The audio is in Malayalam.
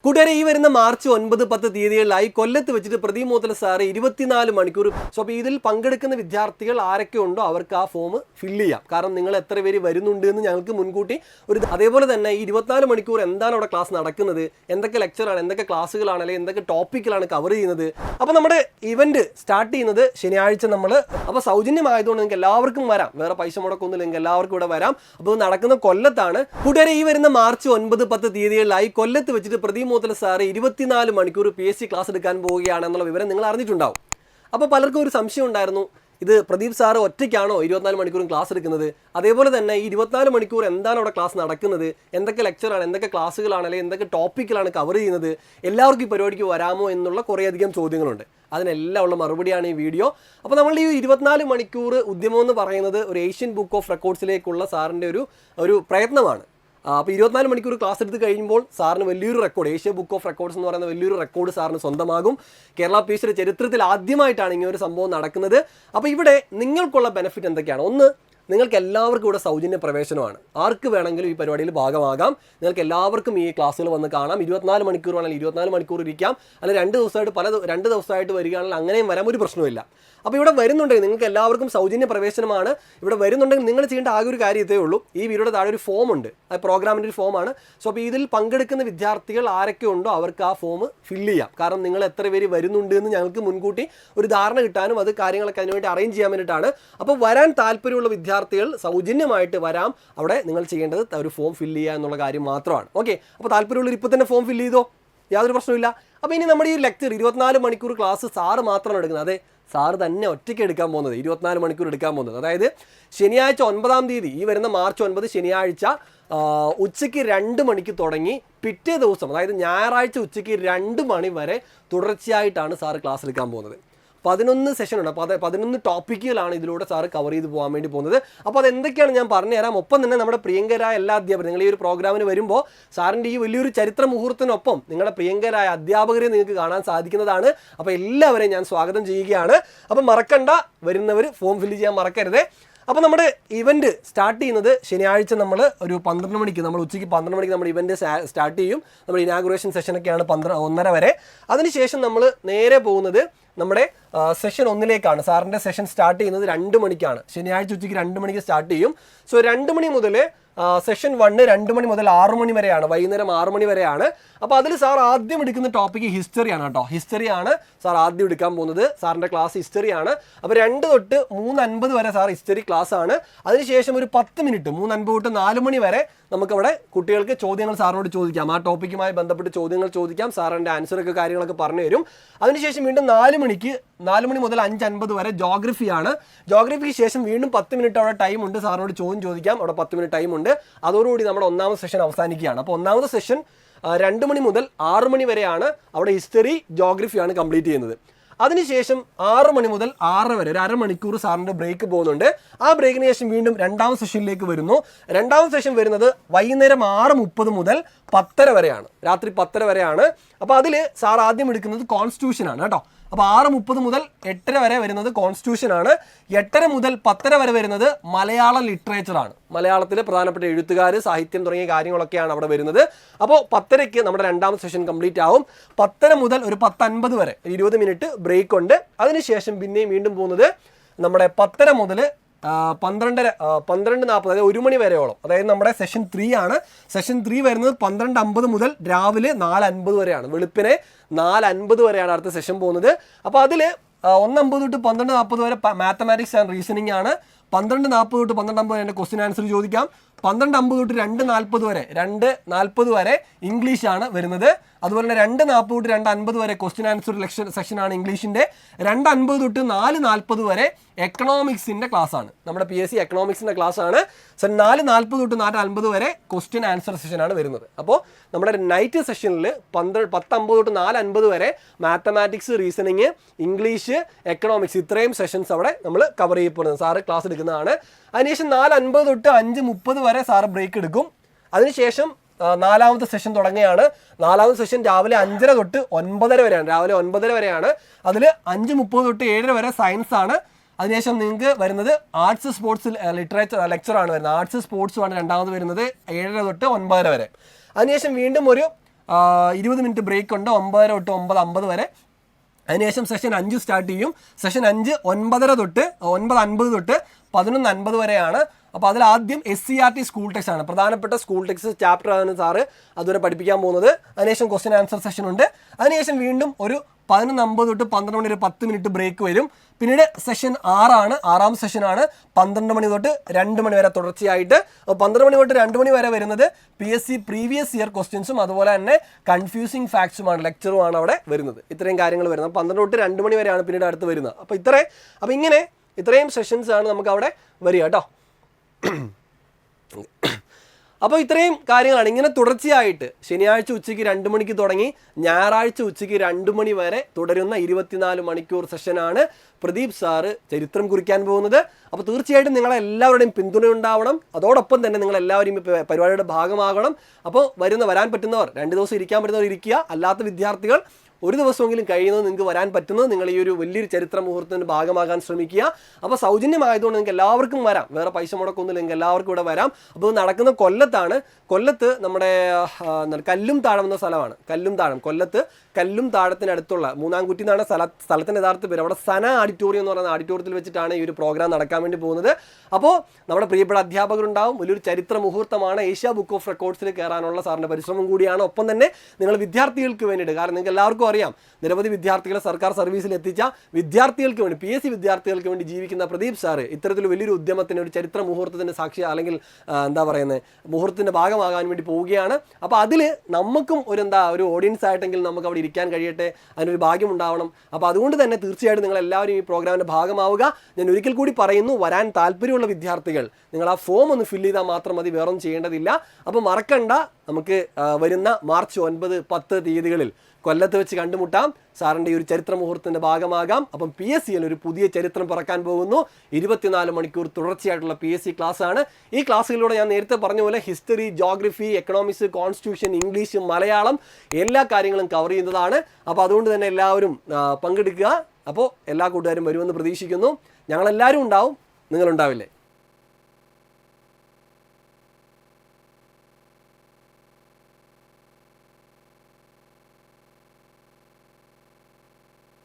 കൂട്ടുകാരെ ഈ വരുന്ന മാർച്ച് 9-10 തീയതികളിലായി കൊല്ലത്ത് വെച്ചിട്ട് പ്രദീപ് മോത്തല സാറ് 24 മണിക്കൂർ. സോ അപ്പോൾ ഇതിൽ പങ്കെടുക്കുന്ന വിദ്യാർത്ഥികൾ ആരൊക്കെ ഉണ്ടോ അവർക്ക് ആ ഫോം ഫില്ല് ചെയ്യാം. കാരണം നിങ്ങൾ എത്ര പേര് വരുന്നുണ്ട് എന്ന് ഞങ്ങൾക്ക് മുൻകൂട്ടി അതേപോലെ തന്നെ ഈ 24 മണിക്കൂർ എന്താണ് അവിടെ ക്ലാസ് നടക്കുന്നത്, എന്തൊക്കെ ലെക്ചറാണ്, എന്തൊക്കെ ക്ലാസ്സുകളാണ്, അല്ലെങ്കിൽ എന്തൊക്കെ ടോപ്പിക്കുകളാണ് കവർ ചെയ്യുന്നത്. അപ്പോൾ നമ്മുടെ ഇവന്റ് സ്റ്റാർട്ട് ചെയ്യുന്നത് ശനിയാഴ്ച അപ്പോൾ സൗജന്യമായതുകൊണ്ട് നിങ്ങൾക്ക് എല്ലാവർക്കും വരാം, വേറെ പൈസ മുടക്കൊന്നുമില്ല, നിങ്ങൾക്ക് എല്ലാവർക്കും ഇവിടെ വരാം. അപ്പോൾ നടക്കുന്ന കൊല്ലത്താണ്. കൂട്ടുകാരെ ഈ വരുന്ന മാർച്ച് 9-10 തീയതികളിലായി കൊല്ലത്ത് വെച്ചിട്ട് പ്രദീപ് മോത്തല സാറ് 24 മണിക്കൂർ PSC ക്ലാസ് എടുക്കാൻ പോവുകയാണ് എന്നുള്ള വിവരം നിങ്ങൾ അറിഞ്ഞിട്ടുണ്ടാവും. അപ്പോൾ പലർക്കും ഒരു സംശയം ഉണ്ടായിരുന്നു, ഇത് പ്രദീപ് സാറ് ഒറ്റയ്ക്കാണോ 24 മണിക്കൂറും ക്ലാസ് എടുക്കുന്നത്, അതേപോലെ തന്നെ ഈ 24 മണിക്കൂർ എന്താണ് അവിടെ ക്ലാസ് നടക്കുന്നത്, എന്തൊക്കെ ലെക്ചറാണ്, എന്തൊക്കെ ക്ലാസ്സുകളാണ്, അല്ലെങ്കിൽ എന്തൊക്കെ ടോപ്പിക്കുകളാണ് കവർ ചെയ്യുന്നത്, എല്ലാവർക്കും ഈ പരിപാടിക്ക് വരാമോ എന്നുള്ള കുറേയധികം ചോദ്യങ്ങളുണ്ട്. അതിനെല്ലാം ഉള്ള മറുപടിയാണ് ഈ വീഡിയോ. അപ്പോൾ നമ്മൾ ഈ 24 മണിക്കൂർ ഉദ്യമം എന്ന് പറയുന്നത് ഒരു ഏഷ്യൻ ബുക്ക് ഓഫ് റെക്കോർഡ്സിലേക്കുള്ള സാറിൻ്റെ ഒരു പ്രയത്നമാണ്. അപ്പോൾ 24 മണിക്കൂർ ക്ലാസ് എടുത്ത് കഴിയുമ്പോൾ സാറിന് വലിയൊരു record, Asia book of records എന്ന് പറയുന്ന വലിയൊരു റെക്കോർഡ് സാറിന് സ്വന്തമാകും. കേരള PSCയുടെ ചരിത്രത്തിൽ ആദ്യമായിട്ടാണ് ഇങ്ങനെ ഒരു സംഭവം നടക്കുന്നത്. അപ്പോൾ ഇവിടെ നിങ്ങൾക്കുള്ള ബെനിഫിറ്റ് എന്തൊക്കെയാണ്? ഒന്ന്, നിങ്ങൾക്ക് എല്ലാവർക്കും ഇവിടെ സൗജന്യ പ്രവേശനമാണ്. ആർക്ക് വേണമെങ്കിലും ഈ പരിപാടിയിൽ ഭാഗമാകാം. നിങ്ങൾക്ക് എല്ലാവർക്കും ഈ ക്ലാസ്സുകൾ വന്ന് കാണാം. 24 മണിക്കൂർ വേണമെങ്കിൽ 24 മണിക്കൂർ ഇരിക്കാം. അല്ലെങ്കിൽ 2 ദിവസമായിട്ട് വരികയാണെങ്കിൽ അങ്ങനെയും വരാൻ ഒരു പ്രശ്നമില്ല. അപ്പോൾ ഇവിടെ വരുന്നുണ്ടെങ്കിൽ നിങ്ങൾക്ക് എല്ലാവർക്കും സൗജന്യ പ്രവേശനമാണ്. ഇവിടെ വരുന്നുണ്ടെങ്കിൽ നിങ്ങൾ ചെയ്യേണ്ട ആകെ ഒരു കാര്യം ഇതേ ഉള്ളൂ. ഈ വീഡിയോയുടെ താഴെ ഒരു ഫോം ഉണ്ട്, അത് പ്രോഗ്രാമിൻ്റെ ഒരു ഫോമാണ്. സോ അപ്പോൾ ഇതിൽ പങ്കെടുക്കുന്ന വിദ്യാർത്ഥികൾ ആരൊക്കെ ഉണ്ടോ അവർക്ക് ആ ഫോം ഫില്ല് ചെയ്യാം. കാരണം നിങ്ങൾ എത്ര പേര് വരുന്നുണ്ട് എന്ന് ഞങ്ങൾക്ക് മുൻകൂട്ടി ഒരു ധാരണ കിട്ടാനും അത് കാര്യങ്ങളൊക്കെ അതിനുവേണ്ടി അറേഞ്ച് ചെയ്യാൻ വേണ്ടിയിട്ടാണ്. അപ്പോൾ വരാൻ താല്പര്യമുള്ള വിദ്യാർത്ഥികൾ സൗജന്യമായിട്ട് വരാം. അവിടെ നിങ്ങൾ ചെയ്യേണ്ടത് ഒരു ഫോം ഫില്ല് ചെയ്യുക എന്നുള്ള കാര്യം മാത്രമാണ്. ഓക്കെ, അപ്പോൾ താല്പര്യമുള്ളവർ ഇപ്പോൾ തന്നെ ഫോം ഫില്ല് ചെയ്തോ, യാതൊരു പ്രശ്നമില്ല. അപ്പോൾ ഇനി നമ്മുടെ ഈ ലെക്ചർ 24 മണിക്കൂർ ക്ലാസ് സാറ് മാത്രമാണ് എടുക്കുന്നത്. അതെ, സാറ് തന്നെ ഒറ്റയ്ക്ക് എടുക്കാൻ പോകുന്നത്, 24 മണിക്കൂർ എടുക്കാൻ പോകുന്നത്. അതായത് ശനിയാഴ്ച 9-ാം തീയതി, ഈ വരുന്ന മാർച്ച് 9 ശനിയാഴ്ച ഉച്ചയ്ക്ക് 2 മണിക്ക് തുടങ്ങി പിറ്റേ ദിവസം, അതായത് ഞായറാഴ്ച ഉച്ചയ്ക്ക് 2 മണി വരെ തുടർച്ചയായിട്ടാണ് സാറ് ക്ലാസ് എടുക്കാൻ പോകുന്നത്. 11 സെഷനുണ്ട്. അപ്പോൾ 11 ടോപ്പിക്കുകളാണ് ഇതിലൂടെ സാറ് കവർ ചെയ്ത് പോകാൻ വേണ്ടി പോകുന്നത്. അപ്പോൾ അതെന്തൊക്കെയാണ് ഞാൻ പറഞ്ഞുതരാം. ഒപ്പം തന്നെ നമ്മുടെ പ്രിയങ്കരായ എല്ലാ അധ്യാപകരും, നിങ്ങൾ ഈ ഒരു പ്രോഗ്രാമിന് വരുമ്പോൾ സാറിൻ്റെ ഈ വലിയൊരു ചരിത്ര മുഹൂർത്തത്തിനൊപ്പം നിങ്ങളുടെ പ്രിയങ്കരായ അധ്യാപകരെ നിങ്ങൾക്ക് കാണാൻ സാധിക്കുന്നതാണ്. അപ്പോൾ എല്ലാവരെയും ഞാൻ സ്വാഗതം ചെയ്യുകയാണ്. അപ്പോൾ മറക്കണ്ട, വരുന്നവർ ഫോം ഫില്ല് ചെയ്യാൻ മറക്കരുത്. അപ്പോൾ നമ്മുടെ ഇവൻറ്റ് സ്റ്റാർട്ട് ചെയ്യുന്നത് ശനിയാഴ്ച നമ്മൾ ഒരു 12 മണിക്ക്, നമ്മൾ ഉച്ചയ്ക്ക് 12 മണിക്ക് നമ്മുടെ ഇവൻറ്റ് സ്റ്റാർട്ട് ചെയ്യും. നമ്മുടെ ഇനാഗുറേഷൻ സെഷനൊക്കെയാണ് 1:30 വരെ. അതിനുശേഷം നമ്മൾ നേരെ പോകുന്നത് നമ്മുടെ സെഷൻ 1-ലേക്കാണ്. സാറിൻ്റെ സെഷൻ സ്റ്റാർട്ട് ചെയ്യുന്നത് 2 മണിക്കാണ്. ശനിയാഴ്ച ഉച്ചയ്ക്ക് 2 മണിക്ക് സ്റ്റാർട്ട് ചെയ്യും. സോ 2 മണി മുതൽ സെഷൻ 1 2 മണി മുതൽ 6 മണി വരെയാണ്, വൈകുന്നേരം 6 മണി വരെയാണ്. അപ്പോൾ അതിൽ സാർ ആദ്യം എടുക്കുന്ന ടോപ്പിക്ക് ഹിസ്റ്ററിയാണ് കേട്ടോ. ഹിസ്റ്ററിയാണ് സാർ ആദ്യം എടുക്കാൻ പോകുന്നത്. സാറിൻ്റെ ക്ലാസ് ഹിസ്റ്ററിയാണ്. അപ്പോൾ 2 തൊട്ട് 3:50 വരെ സാർ ഹിസ്റ്ററി ക്ലാസ് ആണ്. അതിനുശേഷം ഒരു 10 മിനിറ്റ് 3:50 തൊട്ട് 4 മണി വരെ നമുക്കവിടെ കുട്ടികൾക്ക് ചോദ്യങ്ങൾ സാറിനോട് ചോദിക്കാം. ആ ടോപ്പിക്കുമായി ബന്ധപ്പെട്ട് ചോദ്യങ്ങൾ ചോദിക്കാം. സാറിൻ്റെ ആൻസറൊക്കെ കാര്യങ്ങളൊക്കെ പറഞ്ഞു തരും. അതിനുശേഷം വീണ്ടും 4 മണി മുതൽ 5:50 വരെ ജോഗ്രഫിയാണ്. ജോഗ്രഫിക്ക് ശേഷം വീണ്ടും 10 മിനിറ്റ് അവിടെ ടൈം ഉണ്ട്. സാറിനോട് ചോദ്യം ചോദിക്കാം. അവിടെ 10 മിനിറ്റ് ടൈം ഉണ്ട്. അതോടുകൂടി നമ്മുടെ 1ാമത്തെ സെഷൻ അവസാനിക്കുകയാണ്. അപ്പോൾ 1ാമത്തെ സെഷൻ 2 മണി മുതൽ 6 മണി വരെയാണ്. അവിടെ ഹിസ്റ്ററി ജോഗ്രഫിയാണ് കംപ്ലീറ്റ് ചെയ്യുന്നത്. അതിനുശേഷം 6 മണി മുതൽ 6:30 വരെ ഒരു അരമണിക്കൂർ സാറിൻ്റെ ബ്രേക്ക് പോകുന്നുണ്ട്. ആ ബ്രേക്കിന് ശേഷം വീണ്ടും 2ാമത്തെ സെഷനിലേക്ക് വരുന്നു. 2ാമത്തെ സെഷൻ വരുന്നത് വൈകുന്നേരം 6:30 മുതൽ 10:30 വരെയാണ്, രാത്രി 10:30 വരെയാണ്. അപ്പോൾ അതിൽ സാർ ആദ്യം എടുക്കുന്നത് കോൺസ്റ്റിറ്റ്യൂഷനാണ് കേട്ടോ. അപ്പോൾ 6:30 മുതൽ 8:30 വരെ വരുന്നത് കോൺസ്റ്റിറ്റ്യൂഷനാണ്. 8:30 മുതൽ 10:30 വരെ വരുന്നത് മലയാളം ലിറ്ററേച്ചറാണ്. മലയാളത്തിലെ പ്രധാനപ്പെട്ട എഴുത്തുകാർ, സാഹിത്യം തുടങ്ങിയ കാര്യങ്ങളൊക്കെയാണ് അവിടെ വരുന്നത്. അപ്പോൾ 10:30ക്ക് നമ്മുടെ 2ാമത്തെ സെഷൻ കംപ്ലീറ്റ് ആവും. 10:30 മുതൽ ഒരു 10:50 വരെ 20 മിനിറ്റ് ബ്രേക്ക് ഉണ്ട്. അതിനുശേഷം പിന്നെയും വീണ്ടും പോകുന്നത് നമ്മുടെ 10:30 മുതൽ 12:40, അതായത് 1 മണി വരെയോളം, അതായത് നമ്മുടെ സെഷൻ 3 ആണ്. സെഷൻ 3 വരുന്നത് 12:50 മുതൽ രാവിലെ 4:50 വരെയാണ്. വെളുപ്പിനെ 4:50 വരെയാണ് അടുത്ത സെഷൻ പോകുന്നത്. അപ്പോൾ അതിൽ 1:50 തൊട്ട് 12:40 വരെ മാത്തമാറ്റിക്സ് ആൻഡ് റീസണിങ് ആണ്. 12:40 തൊട്ട് 12:50 വരെ ക്വസ്റ്റ്യൻ ആൻസർ ചോദിക്കാം. 12:50 തൊട്ട് 2:40 വരെ ഇംഗ്ലീഷാണ് വരുന്നത്. അതുപോലെ തന്നെ 2:40 തൊട്ട് 2:50 വരെ ക്വസ്റ്റ്യൻ ആൻസർ സെക്ഷനാണ് ഇംഗ്ലീഷിൻ്റെ. 2:50 തൊട്ട് 4:40 വരെ എക്കണോമിക്സിൻ്റെ ക്ലാസ്സാണ്. നമ്മുടെ PSC എക്കണോമിക്സിൻ്റെ ക്ലാസ്സാണ്. സോ 4:40 തൊട്ട് 4:50 വരെ ക്വസ്റ്റ്യൻ ആൻസർ സെഷനാണ് വരുന്നത്. അപ്പോൾ നമ്മുടെ നൈറ്റ് സെഷനിൽ 10:50 തൊട്ട് 4:50 വരെ മാത്തമാറ്റിക്സ്, റീസണിങ്, ഇംഗ്ലീഷ്, എക്കണോമിക്സ് ഇത്രയും സെഷൻസ് അവിടെ നമ്മൾ കവർ ചെയ്യപ്പെടുന്നത്, സാറ് ക്ലാസ് എടുക്കുന്നതാണ്. അതിനുശേഷം 4:50 തൊട്ട് 5:30 വരെ സാറ് ബ്രേക്ക് എടുക്കും. അതിനുശേഷം 4ാമത്തെ സെഷൻ തുടങ്ങുകയാണ്. 4ാമത്തെ സെഷൻ രാവിലെ 5:30 തൊട്ട് 9:30 വരെയാണ്. രാവിലെ 9:30 വരെയാണ്. അതിൽ 5:30 തൊട്ട് 7:30 വരെ സയൻസ് ആണ്. അതിനുശേഷം നിങ്ങൾക്ക് വരുന്നത് ആർട്സ്, സ്പോർട്സ്, ലിറ്ററേച്ചർ ലെക്ചറാണ് വരുന്നത്. ആർട്സ്, സ്പോർട്സുമാണ് 2ാമത് വരുന്നത് 7:30 തൊട്ട് 9:30 വരെ. അതിനുശേഷം വീണ്ടും ഒരു 20 മിനിറ്റ് ബ്രേക്ക് ഉണ്ട് 9:30 തൊട്ട് 9:50 വരെ. അതിനുശേഷം സെഷൻ 5 സ്റ്റാർട്ട് ചെയ്യും. സെഷൻ 5 9:30 തൊട്ട് 9:50 തൊട്ട് 11:50 വരെയാണ്. അപ്പോൾ അതിൽ ആദ്യം SCERT സ്കൂൾ ടെക്സ്റ്റ് ആണ്, പ്രധാനപ്പെട്ട സ്കൂൾ ടെക്സ്റ്റ് ചാപ്റ്റർ ആണ് സാറ് അതുവരെ പഠിപ്പിക്കാൻ പോകുന്നത്. അതിനുശേഷം ക്വസ്റ്റ്യൻ ആൻസർ സെഷൻ ഉണ്ട്. അതിനുശേഷം വീണ്ടും ഒരു 11:50 തൊട്ട് 12 മണി വരെ 10 മിനിറ്റ് ബ്രേക്ക് വരും. പിന്നീട് സെഷൻ 6 സെഷനാണ് 12 മണി തൊട്ട് 2 മണി വരെ തുടർച്ചയായിട്ട്. 12 മണി തൊട്ട് 2 മണി വരെ വരുന്നത് PSC പ്രീവിയസ് ഇയർ ക്വസ്റ്റ്യൻസും അതുപോലെ തന്നെ കൺഫ്യൂസിങ് ഫാക്ട്സുമാണ്, ലെക്ചറുമാണ് അവിടെ വരുന്നത്. ഇത്രയും കാര്യങ്ങൾ വരുന്നത് 12 തൊട്ട് 2 മണി വരെയാണ് പിന്നീട് അടുത്ത് വരുന്നത്. അപ്പോൾ ഇങ്ങനെ ഇത്രയും സെഷൻസ് ആണ് നമുക്ക് അവിടെ വരിക കേട്ടോ. അപ്പോൾ ഇത്രയും കാര്യങ്ങളാണ്. ഇങ്ങനെ തുടർച്ചയായിട്ട് ശനിയാഴ്ച ഉച്ചയ്ക്ക് 2 മണിക്ക് തുടങ്ങി ഞായറാഴ്ച ഉച്ചയ്ക്ക് 2 മണി വരെ തുടരുന്ന 24 മണിക്കൂർ സെഷനാണ് പ്രദീപ് സാറ് ചരിത്രം കുറിക്കാൻ പോകുന്നത്. അപ്പോൾ തീർച്ചയായിട്ടും നിങ്ങളെല്ലാവരുടെയും പിന്തുണ ഉണ്ടാവണം. അതോടൊപ്പം തന്നെ നിങ്ങളെല്ലാവരും പരിപാടിയുടെ ഭാഗമാകണം. അപ്പോൾ വരാൻ പറ്റുന്നവർ 2 ദിവസം ഇരിക്കാൻ പറ്റുന്നവർ ഇരിക്കുക. അല്ലാത്ത വിദ്യാർത്ഥികൾ ഒരു ദിവസമെങ്കിലും കഴിയുന്നത് നിങ്ങൾക്ക് വരാൻ പറ്റുന്നത് നിങ്ങൾ ഈ ഒരു വലിയൊരു ചരിത്ര മുഹൂർത്തത്തിൻ്റെ ഭാഗമാകാൻ ശ്രമിക്കുക. അപ്പോൾ സൗജന്യമായതുകൊണ്ട് നിങ്ങൾക്ക് എല്ലാവർക്കും വരാം, വേറെ പൈസ മുടക്കൊന്നുമില്ല, നിങ്ങൾക്ക് എല്ലാവർക്കും ഇവിടെ വരാം. അപ്പോൾ നടക്കുന്ന കൊല്ലത്താണ്. കൊല്ലത്ത് നമ്മുടെ കല്ലും താഴം എന്ന സ്ഥലമാണ്. കൊല്ലത്ത് കല്ലും താഴത്തിനടുത്തുള്ള മൂന്നാംകുറ്റി എന്നാണ് സ്ഥലത്തിൻ്റെ യഥാർത്ഥ പേര്. അവിടെ സന ഓഡിറ്റോറിയം എന്ന് പറയുന്ന ഓഡിറ്റോറിയത്തിൽ വെച്ചിട്ടാണ് ഈ ഒരു പ്രോഗ്രാം നടക്കാൻ വേണ്ടി പോകുന്നത്. അപ്പോൾ നമ്മുടെ പ്രിയപ്പെട്ട അധ്യാപകരുണ്ടാവും. വലിയൊരു ചരിത്ര മുഹൂർത്തമാണ്. ഏഷ്യ ബുക്ക് ഓഫ് റെക്കോർഡ്സിൽ കയറാനുള്ള സാറിൻ്റെ പരിശ്രമം കൂടിയാണ്. ഒപ്പം തന്നെ നിങ്ങൾ വിദ്യാർത്ഥികൾക്ക് വേണ്ടിയിട്ട്, കാരണം നിങ്ങൾക്ക് എല്ലാവർക്കും അറിയാം നിരവധി വിദ്യാർത്ഥികളെ സർക്കാർ സർവീസിൽ എത്തിച്ച വിദ്യാർത്ഥികൾക്ക് വേണ്ടി, PSC വിദ്യാർത്ഥികൾക്ക് വേണ്ടി ജീവിക്കുന്ന പ്രദീപ് സാറ് ഇത്തരത്തിൽ വലിയൊരു ഉദ്യമത്തിന്, ഒരു ചരിത്ര മുഹൂർത്തത്തിൻ്റെ സാക്ഷി അല്ലെങ്കിൽ മുഹൂർത്തത്തിൻ്റെ ഭാഗമാകാൻ വേണ്ടി പോവുകയാണ്. അപ്പോൾ അതിൽ നമുക്കും ഒരു ഓഡിയൻസ് ആയിട്ടെങ്കിൽ നമുക്ക് അവിടെ ഇരിക്കാൻ കഴിയട്ടെ, അതിനൊരു ഭാഗ്യം ഉണ്ടാവണം. അപ്പോൾ അതുകൊണ്ട് തന്നെ തീർച്ചയായിട്ടും നിങ്ങൾ എല്ലാവരും ഈ പ്രോഗ്രാമിൻ്റെ ഭാഗമാവുക. ഞാൻ ഒരിക്കൽ കൂടി പറയുന്നു, വരാൻ താല്പര്യമുള്ള വിദ്യാർത്ഥികൾ നിങ്ങൾ ആ ഫോം ഒന്ന് ഫില്ല് ചെയ്താൽ മാത്രം മതി, വേറൊന്നും ചെയ്യേണ്ടതില്ല. അപ്പോൾ മറക്കണ്ട, നമുക്ക് വരുന്ന മാർച്ച് 9, 10 തീയതികളിൽ കൊല്ലത്ത് വെച്ച് കണ്ടുമുട്ടാം. സാറിൻ്റെ ഈ ഒരു ചരിത്ര മുഹൂർത്തത്തിൻ്റെ ഭാഗമാകാം. അപ്പം PSCയിൽ ഒരു പുതിയ ചരിത്രം പിറക്കാൻ പോകുന്നു. 24 മണിക്കൂർ തുടർച്ചയായിട്ടുള്ള PSC ക്ലാസ്സാണ്. ഈ ക്ലാസ്സുകളിലൂടെ ഞാൻ നേരത്തെ പറഞ്ഞ പോലെ history, geography, economics, constitution, English, Malayalam എല്ലാ കാര്യങ്ങളും കവർ ചെയ്യുന്നതാണ്. അപ്പോൾ അതുകൊണ്ട് തന്നെ എല്ലാവരും പങ്കെടുക്കുക. അപ്പോൾ എല്ലാ കൂട്ടുകാരും വരുമെന്ന് പ്രതീക്ഷിക്കുന്നു. ഞങ്ങളെല്ലാവരും ഉണ്ടാവും, നിങ്ങളുണ്ടാവില്ലേ?